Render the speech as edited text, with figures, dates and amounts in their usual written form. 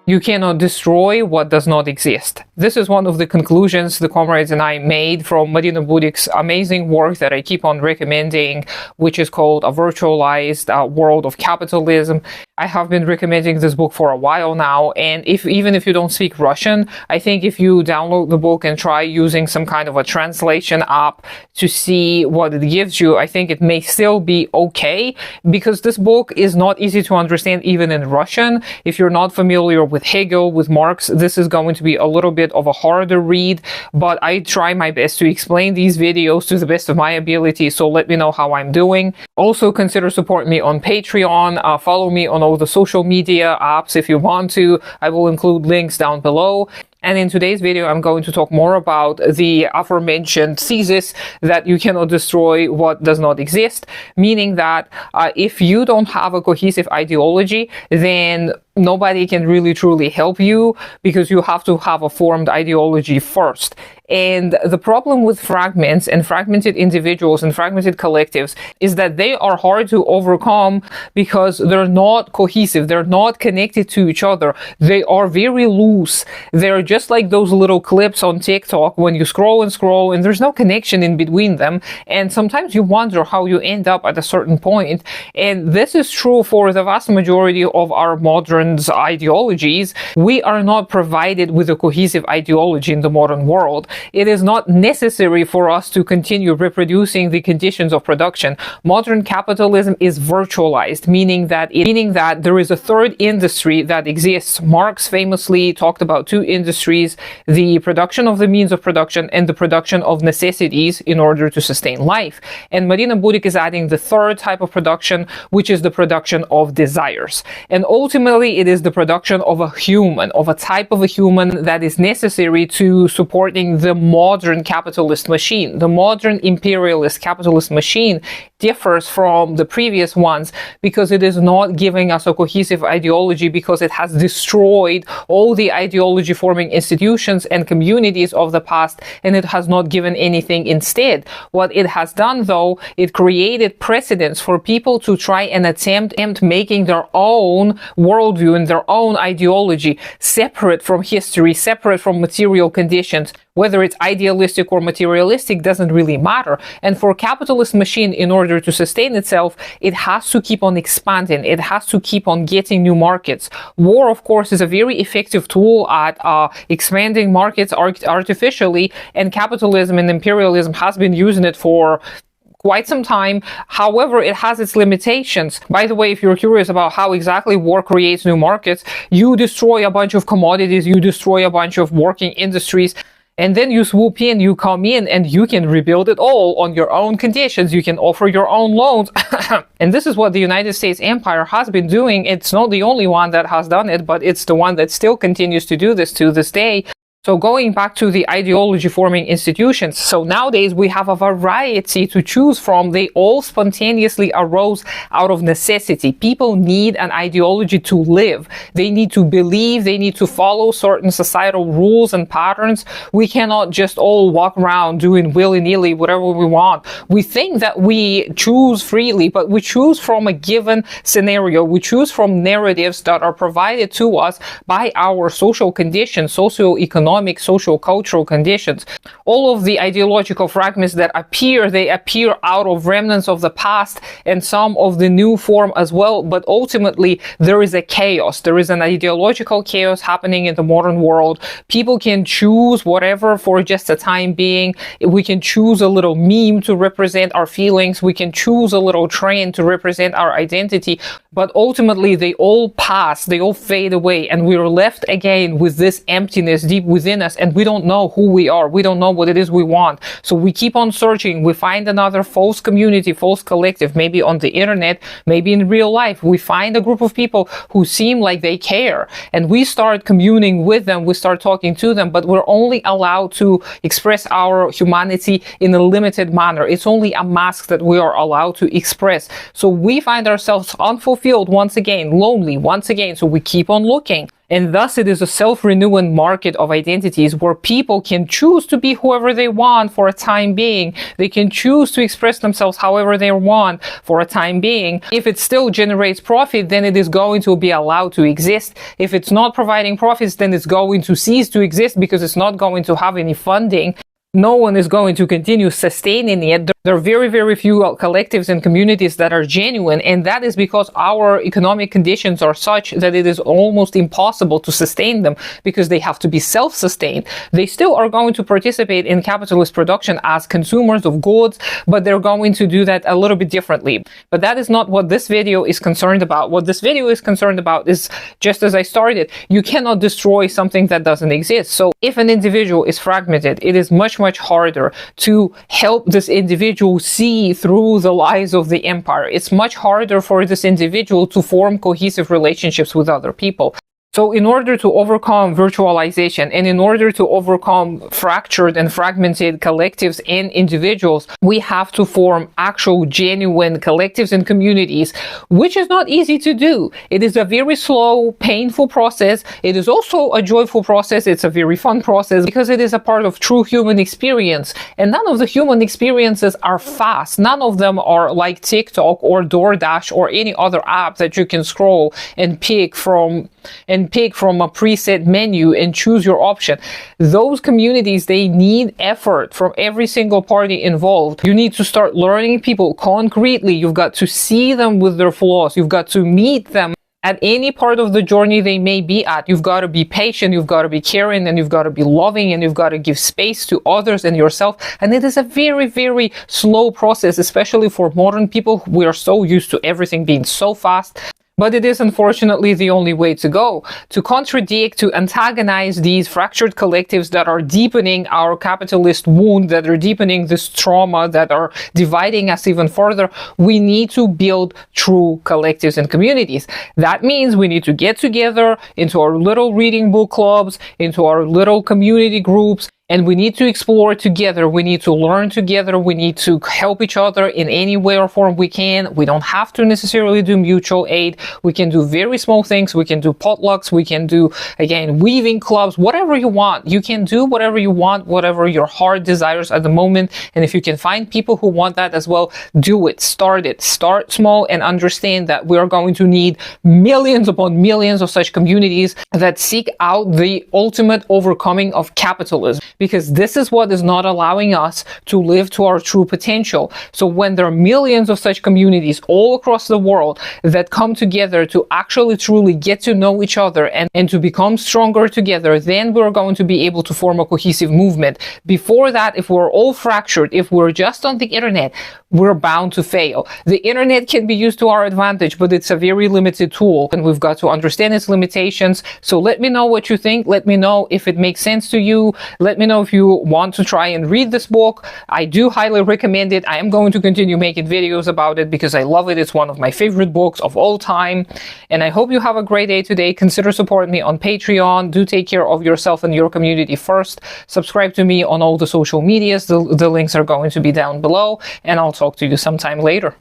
You cannot destroy what does not exist. This is one of the conclusions the comrades and I made from Marina Burik's amazing work that I keep on recommending, which is called A Virtualized World of Capitalism. I have been recommending this book for a while now, and even if you don't speak Russian, I think if you download the book and try using some kind of a translation app to see what it gives you, I think it may still be okay, because this book is not easy to understand even in Russian. If you're not familiar with Hegel, with Marx, this is going to be a little bit of a harder read, but I try my best to explain these videos to the best of my ability, so let me know how I'm doing. Also consider supporting me on Patreon, follow me on all the social media apps if you want to. I will include links down below. And in today's video, I'm going to talk more about the aforementioned thesis that you cannot destroy what does not exist, meaning that if you don't have a cohesive ideology, then nobody can really truly help you, because you have to have a formed ideology first. And the problem with fragments and fragmented individuals and fragmented collectives is that they are hard to overcome because they're not cohesive. They're not connected to each other. They are very loose. They're just like those little clips on TikTok when you scroll and scroll and there's no connection in between them. And sometimes you wonder how you end up at a certain point. And this is true for the vast majority of our modern ideologies. We are not provided with a cohesive ideology in the modern world. It is not necessary for us to continue reproducing the conditions of production. Modern capitalism is virtualized, meaning that there is a third industry that exists. Marx famously talked about two industries: the production of the means of production and the production of necessities in order to sustain life. And Marina Burik is adding the third type of production, which is the production of desires. And ultimately, it is the production of a human, of a type of a human that is necessary to supporting the modern capitalist machine. The modern imperialist capitalist machine differs from the previous ones because it is not giving us a cohesive ideology, because it has destroyed all the ideology forming institutions and communities of the past, and it has not given anything instead. What it has done, though, it created precedents for people to try and attempt making their own worldview and their own ideology separate from history, separate from material conditions. Whether it's idealistic or materialistic doesn't really matter. And for a capitalist machine, in order to sustain itself, it has to keep on expanding. It has to keep on getting new markets. War, of course, is a very effective tool at expanding markets artificially, and capitalism and imperialism has been using it for quite some time. However, it has its limitations. By the way, if you're curious about how exactly war creates new markets, you destroy a bunch of commodities, you destroy a bunch of working industries, and then you swoop in, you come in, and you can rebuild it all on your own conditions. You can offer your own loans. And this is what the United States empire has been doing. It's not the only one that has done it, but it's the one that still continues to do this to this day. So going back to the ideology forming institutions, so nowadays we have a variety to choose from. They all spontaneously arose out of necessity. People need an ideology to live. They need to believe, they need to follow certain societal rules and patterns. We cannot just all walk around doing willy-nilly whatever we want. We think that we choose freely, but we choose from a given scenario. We choose from narratives that are provided to us by our social conditions, socio-economic, social-cultural conditions. All of the ideological fragments that appear, they appear out of remnants of the past and some of the new form as well, but ultimately there is a chaos. There is an ideological chaos happening in the modern world. People can choose whatever for just a time being. We can choose a little meme to represent our feelings. We can choose a little trend to represent our identity, but ultimately they all pass, they all fade away, and we're left again with this emptiness deep within us, and we don't know who we are. We don't know what it is we want. So we keep on searching. We find another false community, false collective, maybe on the internet, maybe in real life. We find a group of people who seem like they care, and we start communing with them. We start talking to them, but we're only allowed to express our humanity in a limited manner. It's only a mask that we are allowed to express. So we find ourselves unfulfilled once again, lonely once again. So we keep on looking. And thus it is a self-renewing market of identities where people can choose to be whoever they want for a time being. They can choose to express themselves however they want for a time being. If it still generates profit, then it is going to be allowed to exist. If it's not providing profits, then it's going to cease to exist because it's not going to have any funding. No one is going to continue sustaining it. There are very, very few collectives and communities that are genuine, and that is because our economic conditions are such that it is almost impossible to sustain them because they have to be self-sustained. They still are going to participate in capitalist production as consumers of goods, but they're going to do that a little bit differently. But that is not what this video is concerned about. What this video is concerned about is, just as I started, you cannot destroy something that doesn't exist. So if an individual is fragmented, it is much harder to help this individual see through the lies of the empire. It's much harder for this individual to form cohesive relationships with other people. So in order to overcome virtualization and in order to overcome fractured and fragmented collectives and individuals, we have to form actual genuine collectives and communities, which is not easy to do. It is a very slow, painful process. It is also a joyful process. It's a very fun process because it is a part of true human experience. And none of the human experiences are fast. None of them are like TikTok or DoorDash or any other app that you can scroll and pick from a preset menu and choose your option. Those communities, they need effort from every single party involved. You need to start learning people concretely. You've got to see them with their flaws. You've got to meet them at any part of the journey they may be at. You've got to be patient, you've got to be caring, and you've got to be loving, and you've got to give space to others and yourself. And it is a very, very slow process, especially for modern people. We are so used to everything being so fast. But it is unfortunately the only way to go. To contradict, to antagonize these fractured collectives that are deepening our capitalist wound, that are deepening this trauma, that are dividing us even further, we need to build true collectives and communities. That means we need to get together into our little reading book clubs, into our little community groups, and we need to explore together. We need to learn together. We need to help each other in any way or form we can. We don't have to necessarily do mutual aid. We can do very small things. We can do potlucks. We can do, again, weaving clubs, whatever you want. You can do whatever you want, whatever your heart desires at the moment. And if you can find people who want that as well, do it. Start it. Start small and understand that we are going to need millions upon millions of such communities that seek out the ultimate overcoming of capitalism. Because this is what is not allowing us to live to our true potential. So when there are millions of such communities all across the world that come together to actually truly get to know each other and to become stronger together, then we're going to be able to form a cohesive movement. Before that, if we're all fractured, if we're just on the internet, we're bound to fail. The internet can be used to our advantage, but it's a very limited tool, and we've got to understand its limitations. So let me know what you think. Let me know if it makes sense to you. Let me know if you want to try and read this book. I do highly recommend it. I am going to continue making videos about it because I love it. It's one of my favorite books of all time. And I hope you have a great day today. Consider supporting me on Patreon. Do take care of yourself and your community first. Subscribe to me on all the social medias. The links are going to be down below. And I'll talk to you sometime later.